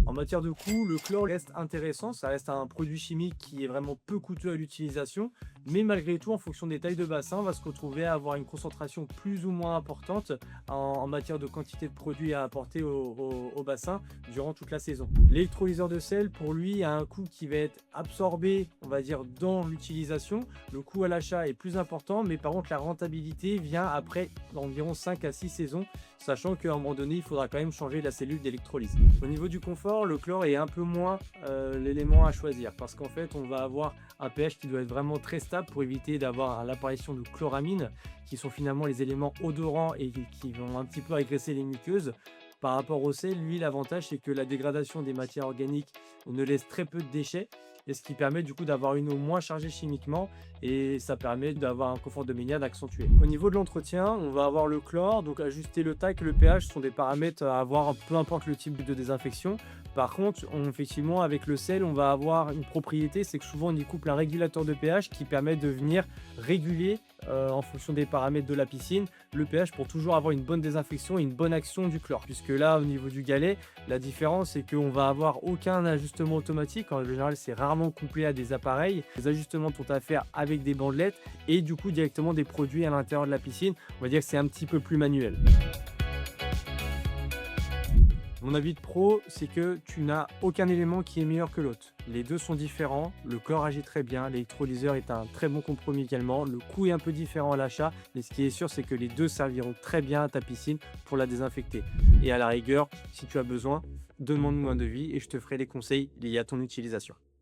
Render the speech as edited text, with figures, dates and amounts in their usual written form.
En matière de coût, le chlore reste intéressant, ça reste un produit chimique qui est vraiment peu coûteux à l'utilisation, mais malgré tout, en fonction des tailles de bassin, on va se retrouver à avoir une concentration plus ou moins importante en matière de quantité de produits à apporter au bassin durant toute la saison. L'électrolyseur de sel, pour lui, a un coût qui va être absorbé, on va dire, dans l'utilisation. Le coût à l'achat est plus important, mais par contre, la rentabilité vient après environ 5 à 6 saisons, sachant qu'à un moment donné, il faudra quand même changer la cellule d'électrolyse. Au niveau du confort, le chlore est un peu moins l'élément à choisir parce qu'en fait, on va avoir un pH qui doit être vraiment très stable pour éviter d'avoir l'apparition de chloramines qui sont finalement les éléments odorants et qui vont un petit peu agresser les muqueuses. Par rapport au sel, lui, l'avantage, c'est que la dégradation des matières organiques ne laisse très peu de déchets et ce qui permet du coup d'avoir une eau moins chargée chimiquement et ça permet d'avoir un confort de baignade accentué. Au niveau de l'entretien, on va avoir le chlore, donc ajuster le TAC, le pH sont des paramètres à avoir peu importe le type de désinfection. Par contre, effectivement, avec le sel, on va avoir une propriété, c'est que souvent on y couple un régulateur de pH qui permet de venir réguler en fonction des paramètres de la piscine le pH pour toujours avoir une bonne désinfection et une bonne action du chlore. Puisque là, au niveau du galet, la différence c'est qu'on va avoir aucun ajustement automatique. En général, c'est rarement couplé à des appareils. Les ajustements sont à faire avec des bandelettes et du coup directement des produits à l'intérieur de la piscine. On va dire que c'est un petit peu plus manuel. Mon avis de pro, c'est que tu n'as aucun élément qui est meilleur que l'autre. Les deux sont différents, le chlore agit très bien, l'électrolyseur est un très bon compromis également, le coût est un peu différent à l'achat, mais ce qui est sûr, c'est que les deux serviront très bien à ta piscine pour la désinfecter. Et à la rigueur, si tu as besoin, demande-nous un devis et je te ferai les conseils liés à ton utilisation.